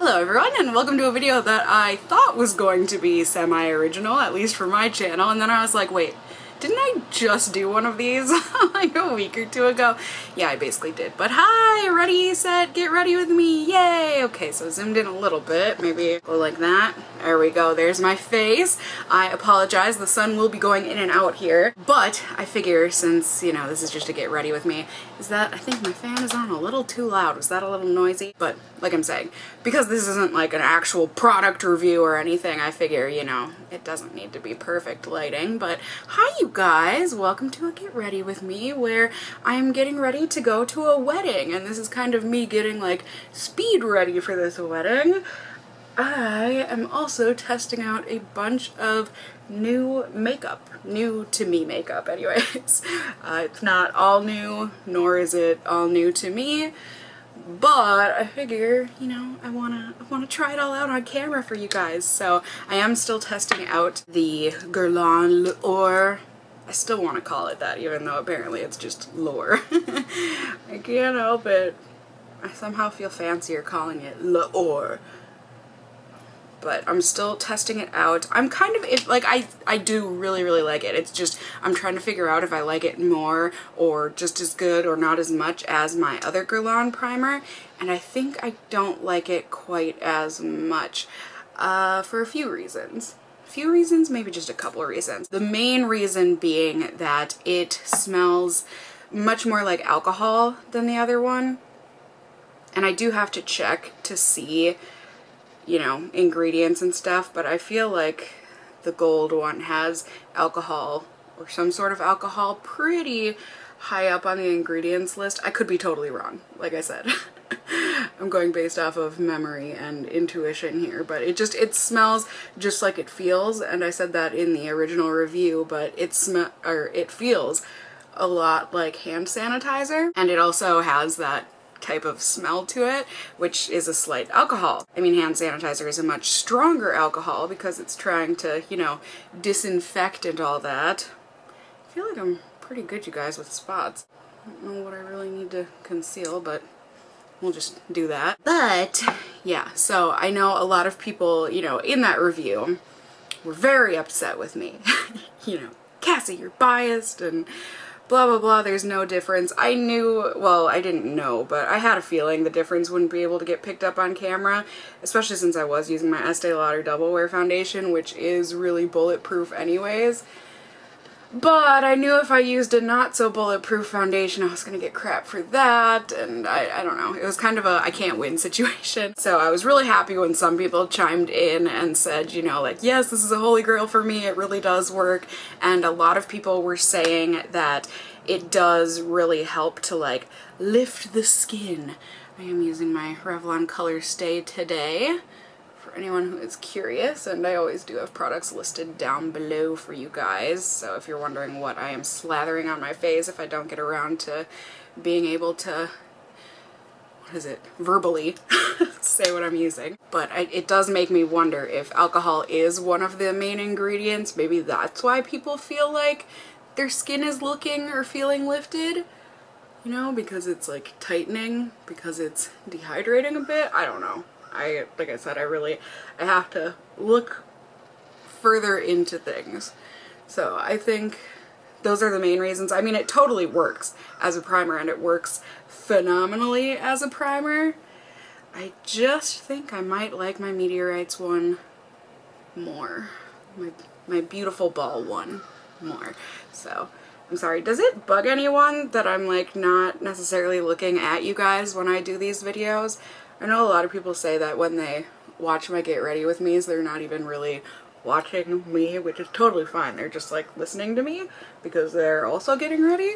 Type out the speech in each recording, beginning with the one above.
Hello everyone, and welcome to a video that I thought was going to be semi-original, at least for my channel, and then I was like, wait, didn't I just do one of these like a week or two ago? Yeah, I basically did. But hi, ready, set, get ready with me, yay! Okay, so zoomed in a little bit, maybe go like that. There we go, there's my face. I apologize, the sun will be going in and out here, but I figure since, you know, this is just to get ready with me, I think my fan is on a little too loud. Was that a little noisy? But like I'm saying, because this isn't like an actual product review or anything, I figure, you know, it doesn't need to be perfect lighting. But hi you guys, welcome to a Get Ready With Me, where I am getting ready to go to a wedding, and this is kind of me getting like speed ready for this wedding. I am also testing out a bunch of new makeup. New to me makeup anyways. It's not all new, nor is it all new to me, but I figure, you know, I wanna try it all out on camera for you guys. So I am still testing out the Guerlain or I still want to call it that, even though apparently it's just L'Or. I can't help it. I somehow feel fancier calling it L'Or. But I'm still testing it out. I'm kind of, like, I do really like it. It's just, I'm trying to figure out if I like it more or just as good or not as much as my other Guerlain primer. And I think I don't like it quite as much for a few reasons. Maybe just a couple of reasons. The main reason being that it smells much more like alcohol than the other one. And I do have to check to see, you know, ingredients and stuff, but I feel like the gold one has alcohol or some sort of alcohol pretty high up on the ingredients list. I could be totally wrong, like I said. I'm going based off of memory and intuition here, but it smells just like it feels, and I said that in the original review, but it feels a lot like hand sanitizer, and it also has that type of smell to it, which is a slight alcohol. I mean, hand sanitizer is a much stronger alcohol because it's trying to, you know, disinfect and all that. I feel like I'm pretty good, you guys, with spots. I don't know what I really need to conceal, but we'll just do that. But yeah, so I know a lot of people, you know, in that review were very upset with me. You know, Cassie, you're biased and blah blah blah, there's no difference. I knew, well, I didn't know, but I had a feeling the difference wouldn't be able to get picked up on camera, especially since I was using my Estee Lauder Double Wear foundation, which is really bulletproof anyways. But I knew if I used a not so bulletproof foundation I was gonna get crap for that, and I don't know. It was kind of a I can't win situation. So I was really happy when some people chimed in and said, you know, like, yes, this is a holy grail for me, it really does work. And a lot of people were saying that it does really help to like lift the skin. I am using my Revlon Color Stay today, for anyone who is curious, and I always do have products listed down below for you guys, so if you're wondering what I am slathering on my face if I don't get around to being able to, what is it, verbally say what I'm using. But it does make me wonder if alcohol is one of the main ingredients. Maybe that's why people feel like their skin is looking or feeling lifted, you know, because it's like tightening, because it's dehydrating a bit. I don't know. Like I said, I have to look further into things. So I think those are the main reasons. I mean, it totally works as a primer, and it works phenomenally as a primer. I just think I might like my Météorites one more. My beautiful ball one more. So I'm sorry. Does it bug anyone that I'm like not necessarily looking at you guys when I do these videos? I know a lot of people say that when they watch my Get Ready With Me's, they're not even really watching me, which is totally fine. They're just like listening to me because they're also getting ready.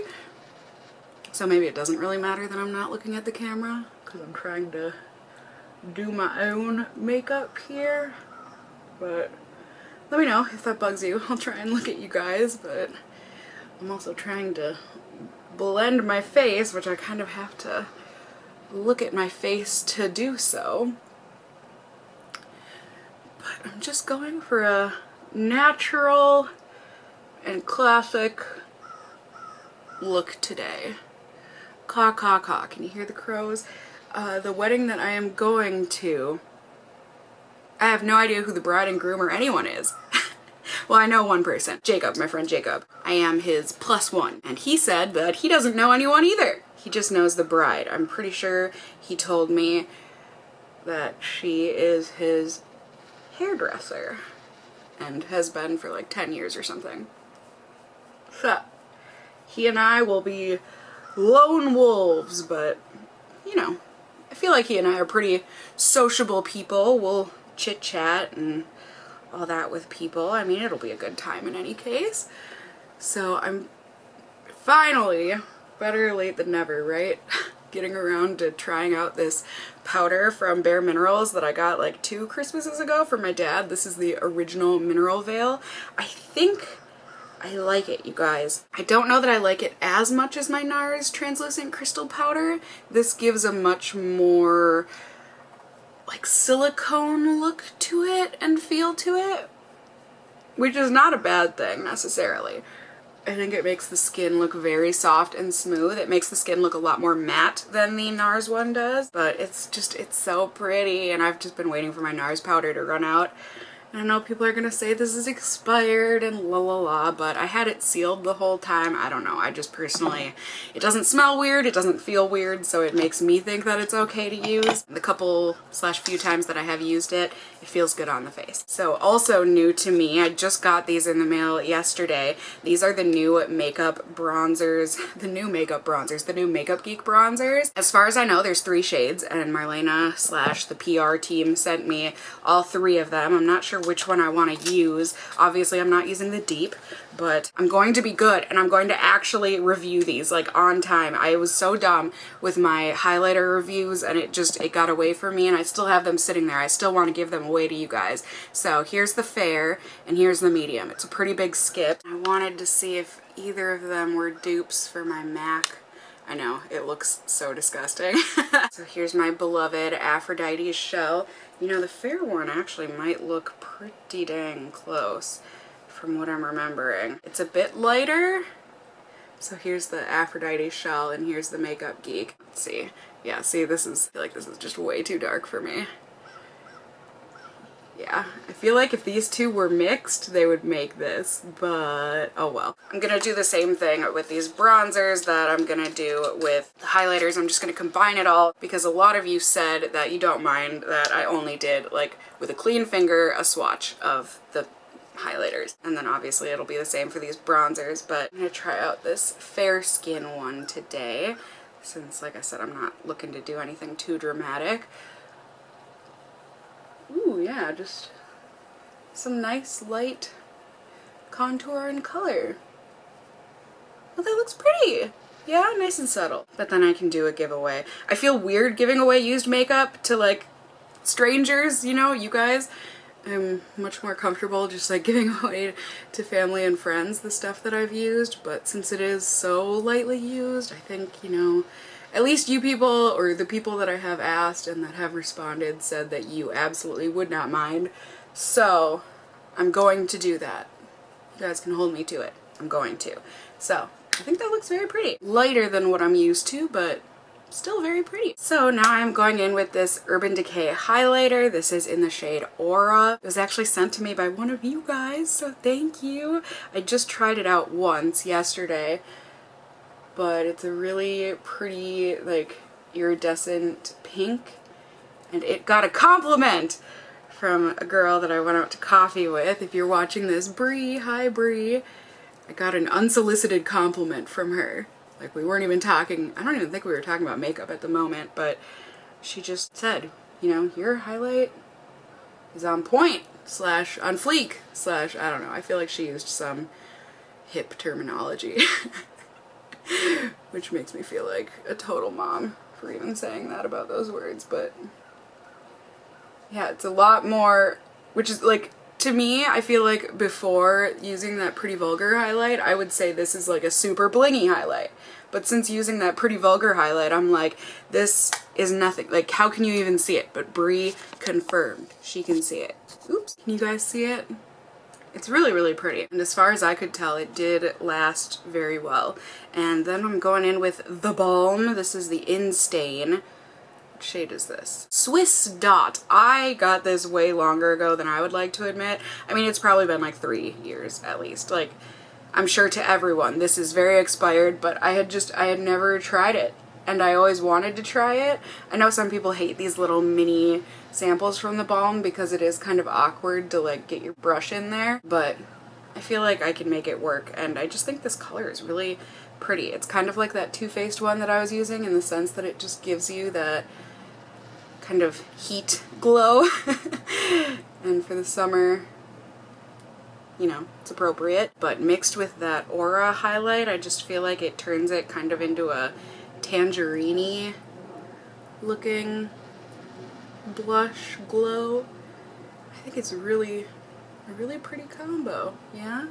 So maybe it doesn't really matter that I'm not looking at the camera because I'm trying to do my own makeup here. But let me know if that bugs you. I'll try and look at you guys, but I'm also trying to blend my face, which I kind of have to look at my face to do so. But I'm just going for a natural and classic look today. Caw, caw, caw. Can you hear the crows? The wedding that I am going to I have no idea who the bride and groom or anyone is. Well, I know one person. Jacob, my friend Jacob. I am his +1. And he said that he doesn't know anyone either. He just knows the bride. I'm pretty sure he told me that she is his hairdresser and has been for like 10 years or something. So, he and I will be lone wolves, but, you know, I feel like he and I are pretty sociable people. We'll chit-chat and all that with people. I mean, it'll be a good time in any case. So I'm finally, better late than never, right? Getting around to trying out this powder from Bare Minerals that I got like 2 Christmases ago from my dad. This is the original mineral veil. I think I like it, you guys. I don't know that I like it as much as my NARS translucent crystal powder. This gives a much more like silicone look to it and feel to it, which is not a bad thing necessarily. I think it makes the skin look very soft and smooth. It makes the skin look a lot more matte than the NARS one does, but it's so pretty, and I've just been waiting for my NARS powder to run out. I know people are gonna say this is expired and la la la, but I had it sealed the whole time. I don't know, I just personally, it doesn't smell weird, it doesn't feel weird, so it makes me think that it's okay to use. The couple/few times that I have used it, it feels good on the face. So also new to me, I just got these in the mail yesterday. These are the new makeup bronzers, the new Makeup Geek bronzers. As far as I know, there's 3 shades, and Marlena / the PR team sent me all 3 of them. I'm not sure which one I want to use. Obviously I'm not using the deep, but I'm going to be good and I'm going to actually review these like on time. I was so dumb with my highlighter reviews and it got away from me, and I still have them sitting there. I still want to give them away to you guys. So here's the fair and here's the medium. It's a pretty big skip. I wanted to see if either of them were dupes for my MAC. I know, it looks so disgusting. So here's my beloved Aphrodite's shell. You know, the fair one actually might look pretty dang close from what I'm remembering. It's a bit lighter. So here's the Aphrodite shell and here's the Makeup Geek. Let's see. Yeah, see, I feel like this is just way too dark for me. Yeah, I feel like if these 2 were mixed, they would make this, but oh well. I'm gonna do the same thing with these bronzers that I'm gonna do with the highlighters. I'm just gonna combine it all because a lot of you said that you don't mind that I only did, like, with a clean finger, a swatch of the highlighters. And then obviously it'll be the same for these bronzers, but I'm gonna try out this fair skin one today since, like I said, I'm not looking to do anything too dramatic. Ooh, yeah, just some nice light contour and color. Well, that looks pretty. Yeah, nice and subtle. But then I can do a giveaway. I feel weird giving away used makeup to, like, strangers, you know, you guys. I'm much more comfortable just, like, giving away to family and friends the stuff that I've used, but since it is so lightly used, I think, you know, at least you people, or the people that I have asked and that have responded, said that you absolutely would not mind. So I'm going to do that. You guys can hold me to it. I'm going to. So I think that looks very pretty. Lighter than what I'm used to, but still very pretty. So now I'm going in with this Urban Decay highlighter. This is in the shade Aura. It was actually sent to me by one of you guys, so thank you. I just tried it out once yesterday, but it's a really pretty, like, iridescent pink, and it got a compliment from a girl that I went out to coffee with. If you're watching this, Bree, hi Bree. I got an unsolicited compliment from her. Like, we weren't even talking, I don't even think we were talking about makeup at the moment, but she just said, you know, your highlight is on point, / on fleek, / I don't know. I feel like she used some hip terminology. Which makes me feel like a total mom for even saying that about those words, but yeah, it's a lot more, which is like, to me, I feel like before using that Pretty Vulgar highlight, I would say this is like a super blingy highlight. But since using that Pretty Vulgar highlight, I'm like, this is nothing. Like, how can you even see it? But Bree confirmed. She can see it. Oops. Can you guys see it? It's really, really pretty. And as far as I could tell, it did last very well. And then I'm going in with the balm. This is the In Stain What shade is this? Swiss Dot. I got this way longer ago than I would like to admit. I mean, it's probably been like 3 years at least. Like, I'm sure to everyone this is very expired, but I had never tried it. And I always wanted to try it. I know some people hate these little mini samples from the balm because it is kind of awkward to like get your brush in there, but I feel like I can make it work, and I just think this color is really pretty. It's kind of like that Too Faced one that I was using in the sense that it just gives you that kind of heat glow. And for the summer, you know, it's appropriate. But mixed with that Aura highlight, I just feel like it turns it kind of into a tangerine-y looking blush glow. I think it's really a really pretty combo. Yeah?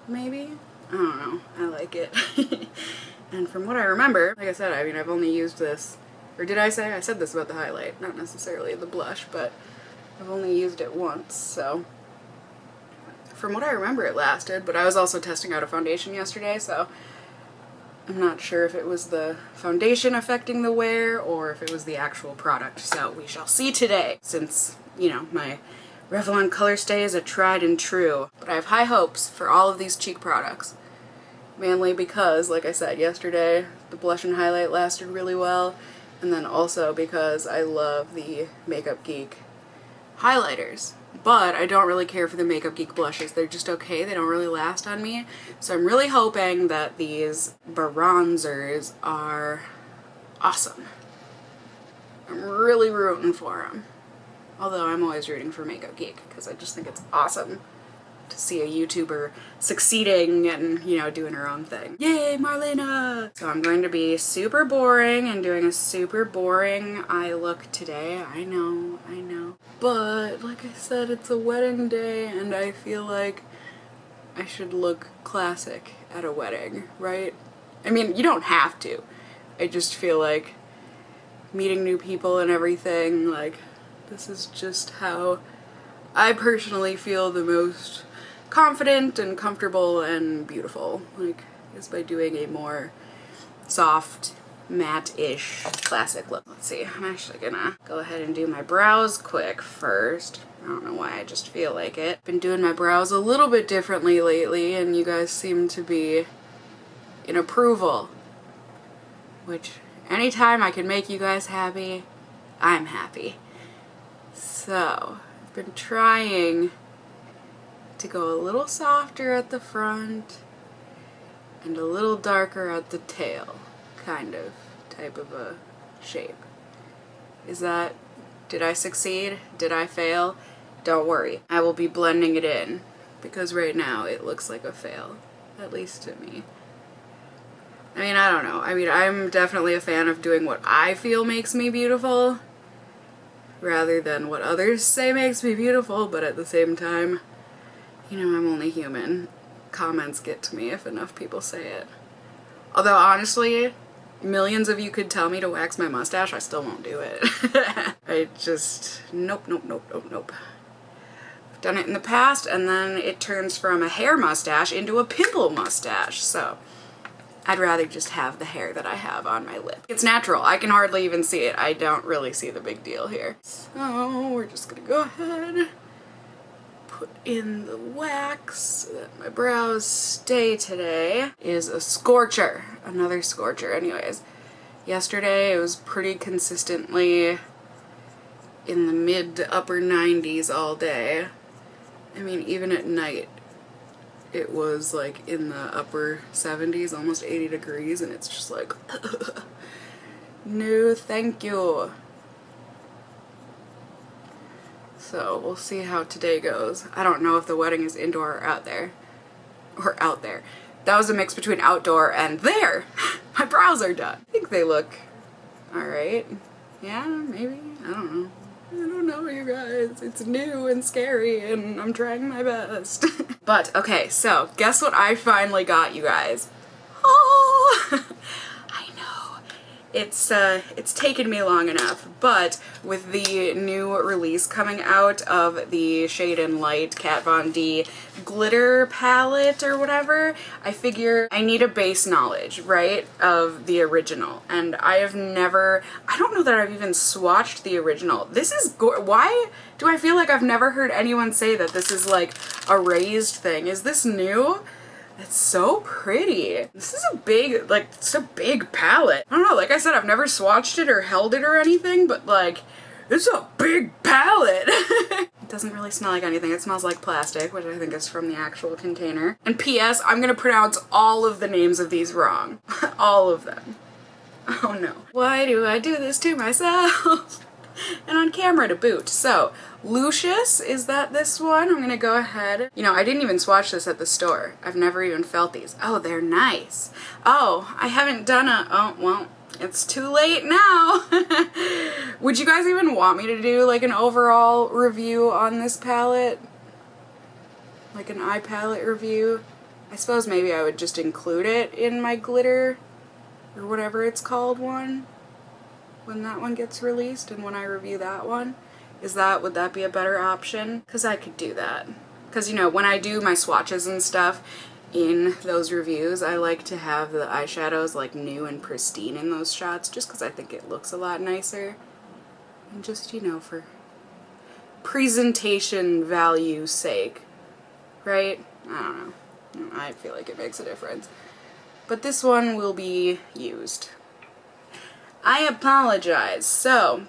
Maybe? I don't know. I like it. And from what I remember, like I said, I mean, I've only used this, or did I say? I said this about the highlight, not necessarily the blush, but I've only used it once, so from what I remember it lasted, but I was also testing out a foundation yesterday, so I'm not sure if it was the foundation affecting the wear or if it was the actual product, so we shall see today, since, you know, my Revlon Color Stay is a tried and true. But I have high hopes for all of these cheek products, mainly because, like I said yesterday, the blush and highlight lasted really well, and then also because I love the Makeup Geek highlighters. But I don't really care for the Makeup Geek blushes. They're just okay. They don't really last on me. So I'm really hoping that these bronzers are awesome. I'm really rooting for them. Although I'm always rooting for Makeup Geek because I just think it's awesome to see a YouTuber succeeding and, you know, doing her own thing. Yay, Marlena! So I'm going to be super boring and doing a super boring eye look today. I know. But, like I said, it's a wedding day and I feel like I should look classic at a wedding, right? I mean, you don't have to. I just feel like meeting new people and everything, like, this is just how I personally feel the most confident and comfortable and beautiful, like, is by doing a more soft, matte-ish classic look. Let's see, I'm actually gonna go ahead and do my brows quick first. I don't know why, I just feel like it. Been doing my brows a little bit differently lately and you guys seem to be in approval, which anytime I can make you guys happy, I'm happy. So, I've been trying to go a little softer at the front and a little darker at the tail, kind of, type of a shape. Is that, did I succeed? Did I fail? Don't worry, I will be blending it in, because right now it looks like a fail, at least to me. I mean, I don't know. I mean, I'm definitely a fan of doing what I feel makes me beautiful, rather than what others say makes me beautiful, but at the same time, you know, I'm only human. Comments get to me if enough people say it. Although, honestly, millions of you could tell me to wax my mustache, I still won't do it. I just, nope. I've done it in the past, and then it turns from a hair mustache into a pimple mustache, so I'd rather just have the hair that I have on my lip. It's natural. I can hardly even see it. I don't really see the big deal here. So we're just gonna go ahead, put in the wax so that my brows stay today. Is a scorcher. Another scorcher. Anyways, yesterday it was pretty consistently in the mid to upper 90s all day. I mean, even at night it was like in the upper 70s, almost 80 degrees, and it's just like, no thank you. So we'll see how today goes. I don't know if the wedding is indoor or out there. That was a mix between outdoor and there! My brows are done. I think they look alright. Yeah, maybe? I don't know. I don't know, you guys. It's new and scary and I'm trying my best. But, okay, so guess what I finally got, you guys? Oh! I know. it's taken me long enough, but with the new release coming out of the Shade and Light Kat Von D glitter palette or whatever, I figure I need a base knowledge, right, of the original. And I don't know that I've even swatched the original. This is why do I feel like I've never heard anyone say that this is like a raised thing? Is this new? It's so pretty. This is a big, like, it's a big palette. I don't know, like I said, I've never swatched it or held it or anything, but like, it's a big palette. It doesn't really smell like anything. It smells like plastic, which I think is from the actual container. And P.S., I'm gonna pronounce all of the names of these wrong. All of them. Oh no. Why do I do this to myself? And on camera to boot. So, Lucius, is that this one? I'm gonna go ahead. You know, I didn't even swatch this at the store. I've never even felt these. Oh, they're nice. Oh, I haven't done oh, well, it's too late now. Would you guys even want me to do like an overall review on this palette? Like an eye palette review? I suppose maybe I would just include it in my glitter, or whatever it's called one, when that one gets released and when I review that one. Would that be a better option? Because I could do that. Because, you know, when I do my swatches and stuff in those reviews, I like to have the eyeshadows like new and pristine in those shots, just because I think it looks a lot nicer. And just, you know, for presentation value sake, right? I don't know. I feel like it makes a difference. But this one will be used. I apologize. So,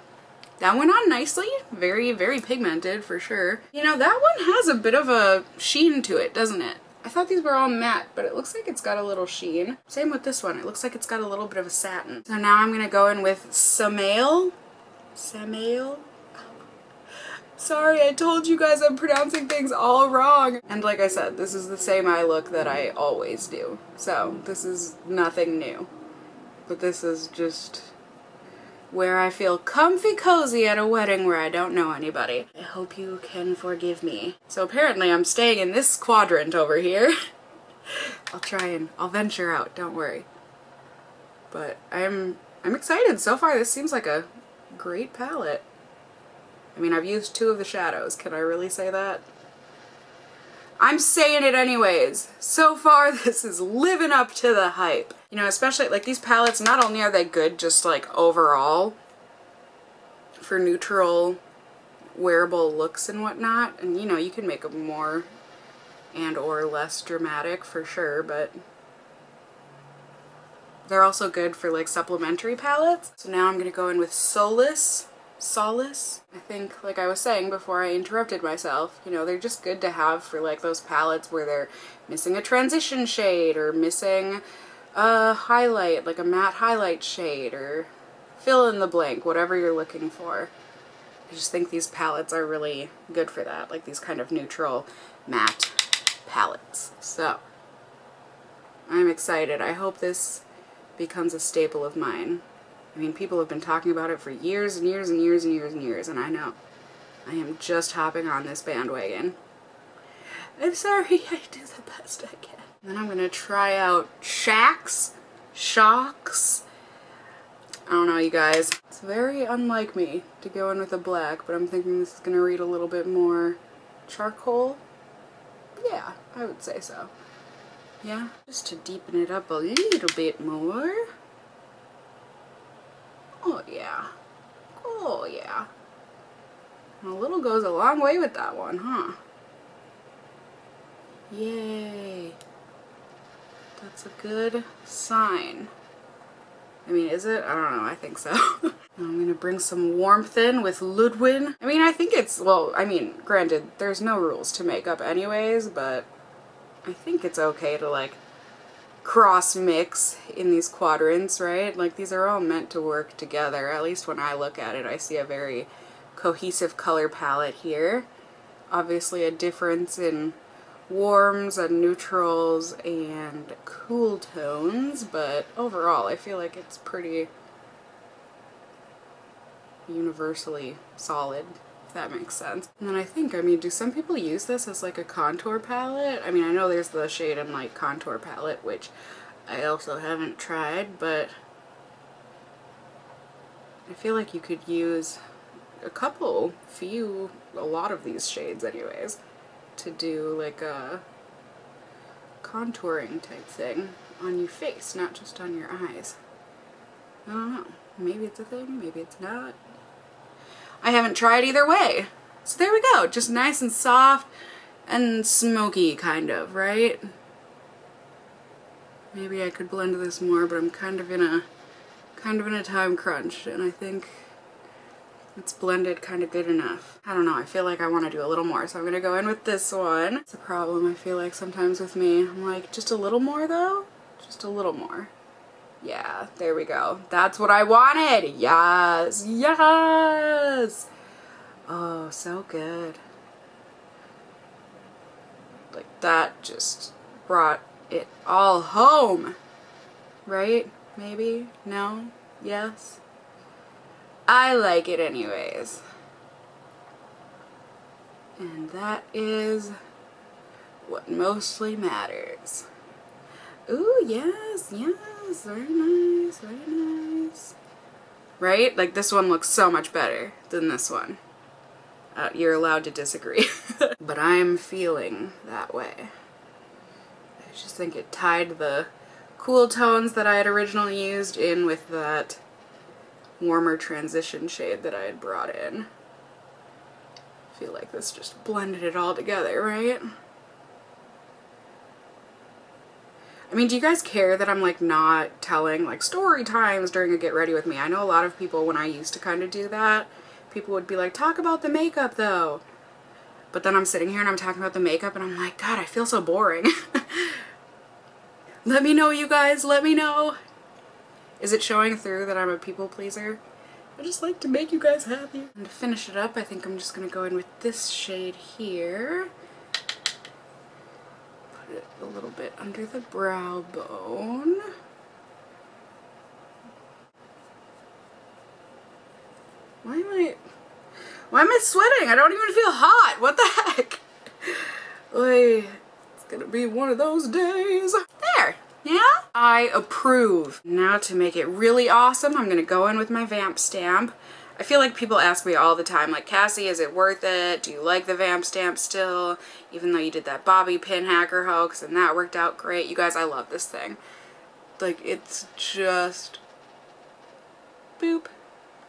that went on nicely. Very, very pigmented for sure. You know, that one has a bit of a sheen to it, doesn't it? I thought these were all matte, but it looks like it's got a little sheen. Same with this one. It looks like it's got a little bit of a satin. So now I'm gonna go in with Samael. Samael? Sorry, I told you guys I'm pronouncing things all wrong. And like I said, this is the same eye look that I always do. So this is nothing new. But this is just where I feel comfy cozy at a wedding where I don't know anybody. I hope you can forgive me. So apparently I'm staying in this quadrant over here. I'll venture out, don't worry. But I'm excited. So far this seems like a great palette. I mean, I've used 2 of the shadows. Can I really say that? I'm saying it anyways. So far, this is living up to the hype. You know, especially like these palettes, not only are they good just like overall for neutral wearable looks and whatnot, and you know, you can make them more and or less dramatic for sure, but they're also good for like supplementary palettes. So now I'm gonna go in with Solace. I think, like I was saying before I interrupted myself, you know, they're just good to have for like those palettes where they're missing a transition shade or missing a highlight, like a matte highlight shade, or fill in the blank, whatever you're looking for. I just think these palettes are really good for that, like these kind of neutral matte palettes. So I'm excited. I hope this becomes a staple of mine. I mean, people have been talking about it for years and years and years and years and years, and I know. I am just hopping on this bandwagon. I'm sorry, I do the best I can. Then I'm gonna try out Shocks. I don't know, you guys. It's very unlike me to go in with a black, but I'm thinking this is gonna read a little bit more charcoal. Yeah, I would say so. Yeah, just to deepen it up a little bit more. Oh yeah. Oh yeah. A little goes a long way with that one, huh? Yay. That's a good sign. I mean, is it? I don't know, I think so. I'm gonna bring some warmth in with Ludwig. I mean, I think it's, well, I mean, granted, there's no rules to makeup anyways, but I think it's okay to like cross mix in these quadrants, right? Like these are all meant to work together. At least when I look at it, I see a very cohesive color palette here. Obviously a difference in warms and neutrals and cool tones, but overall I feel like it's pretty universally solid, if that makes sense. And then I think, I mean, do some people use this as like a contour palette? I mean, I know there's the Shade and Light contour palette, which I also haven't tried, but I feel like you could use a lot of these shades anyways, to do like a contouring type thing on your face, not just on your eyes. I don't know. Maybe it's a thing, maybe it's not. I haven't tried either way. So there we go. Just nice and soft and smoky kind of, right? Maybe I could blend this more, but I'm kind of in a time crunch, and I think it's blended kind of good enough. I don't know, I feel like I want to do a little more, so I'm gonna go in with this one. It's a problem I feel like sometimes with me. I'm like, just a little more though? Just a little more. Yeah, there we go. That's what I wanted! Yes! Yes! Oh, so good. Like, that just brought it all home. Right? Maybe? No? Yes? I like it anyways. And that is what mostly matters. Ooh, yes, yes, very nice, very nice. Right? Like, this one looks so much better than this one. You're allowed to disagree. But I'm feeling that way. I just think it tied the cool tones that I had originally used in with that warmer transition shade that I had brought in. I feel like this just blended it all together, right? I mean, do you guys care that I'm like not telling like story times during a get ready with me? I know a lot of people, when I used to kind of do that, people would be like, talk about the makeup though. But then I'm sitting here and I'm talking about the makeup and I'm like, God, I feel so boring. Let me know, you guys, let me know. Is it showing through that I'm a people pleaser? I just like to make you guys happy. And to finish it up, I think I'm just gonna go in with this shade here. Put it a little bit under the brow bone. Why am I sweating? I don't even feel hot. What the heck? Oy, it's gonna be one of those days. There. Yeah? I approve. Now to make it really awesome, I'm gonna go in with my Vamp Stamp. I feel like people ask me all the time, like, Cassie, is it worth it? Do you like the Vamp Stamp still? Even though you did that bobby pin hacker hoax and that worked out great. You guys, I love this thing. Like, it's just boop.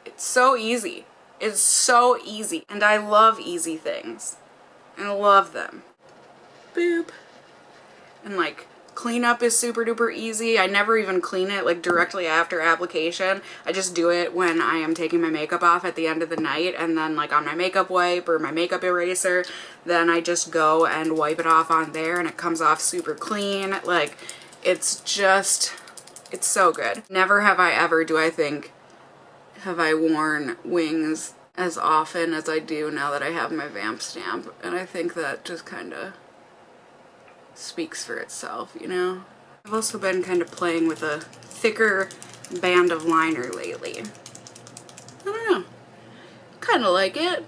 It's so easy. It's so easy. And I love easy things. I love them. Boop. And like, cleanup is super duper easy. I never even clean it like directly after application. I just do it when I am taking my makeup off at the end of the night, and then like on my makeup wipe or my makeup eraser, then I just go and wipe it off on there and it comes off super clean. Like, it's just, it's so good. Never have I ever, do I think, have I worn wings as often as I do now that I have my Vamp Stamp, and I think that just kind of speaks for itself, you know? I've also been kind of playing with a thicker band of liner lately. I don't know. Kind of like it.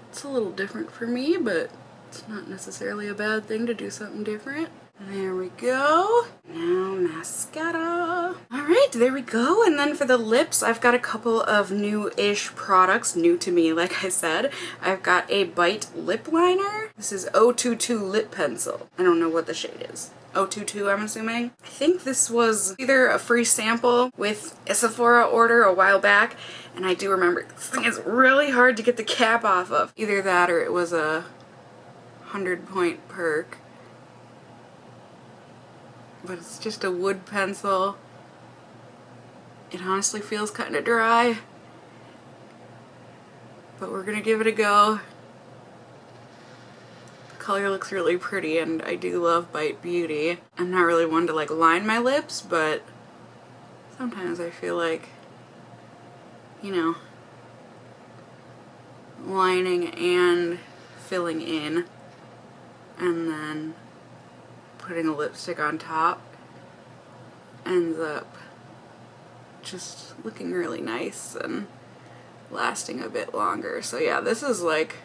It's a little different for me, but it's not necessarily a bad thing to do something different. There we go. Now mascara. Alright, there we go. And then for the lips, I've got a couple of new-ish products, new to me, like I said. I've got a Bite lip liner. This is 022 lip pencil. I don't know what the shade is. 022, I'm assuming. I think this was either a free sample with a Sephora order a while back, and I do remember this thing is really hard to get the cap off of. Either that or it was a 100-point perk. But it's just a wood pencil. It honestly feels kind of dry, but we're gonna give it a go. The color looks really pretty, and I do love Bite Beauty. I'm not really one to like line my lips, but sometimes I feel like, you know, lining and filling in, and then putting a lipstick on top ends up just looking really nice and lasting a bit longer. So yeah, this is like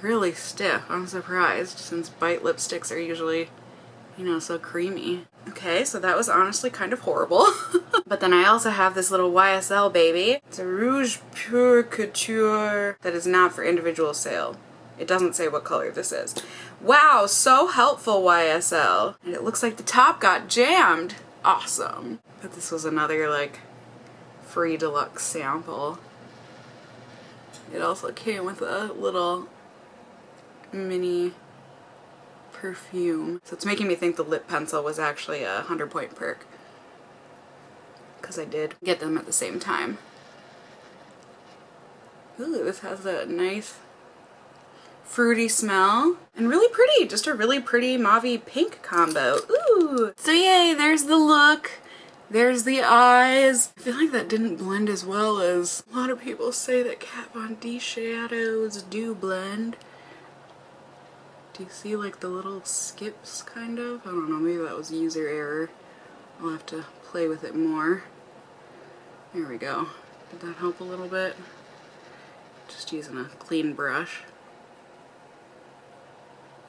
really stiff. I'm surprised, since Bite lipsticks are usually, you know, so creamy. Okay, so that was honestly kind of horrible. But then I also have this little YSL baby. It's a Rouge Pure Couture that is not for individual sale. It doesn't say what color this is. Wow, so helpful, YSL. And it looks like the top got jammed. Awesome. But this was another like free deluxe sample. It also came with a little mini perfume. So it's making me think the lip pencil was actually a 100-point perk, because I did get them at the same time. Ooh, this has a nice fruity smell and really pretty, just a really pretty mauve pink combo. Ooh! So yay, there's the look. There's the eyes. I feel like that didn't blend as well as a lot of people say that Kat Von D shadows do blend. Do you see like the little skips kind of? I don't know, maybe that was user error. I'll have to play with it more. There we go. Did that help a little bit? Just using a clean brush.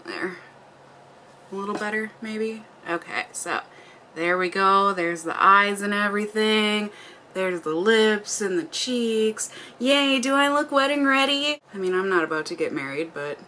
There. A little better, maybe? Okay, so there we go. There's the eyes and everything. There's the lips and the cheeks. Yay, do I look wedding ready? I mean, I'm not about to get married, but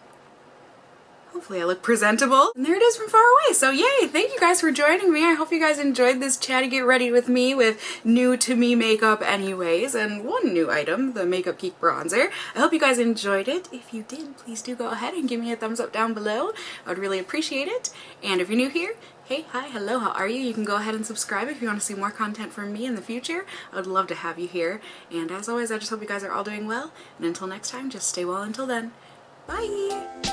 hopefully I look presentable. And there it is from far away. So yay, thank you guys for joining me. I hope you guys enjoyed this chatty get ready with me with new to me makeup anyways, and one new item, the Makeup Geek bronzer. I hope you guys enjoyed it. If you did, please do go ahead and give me a thumbs up down below. I would really appreciate it. And if you're new here, hey, hi, hello, how are you? You can go ahead and subscribe if you want to see more content from me in the future. I would love to have you here. And as always, I just hope you guys are all doing well. And until next time, just stay well until then. Bye!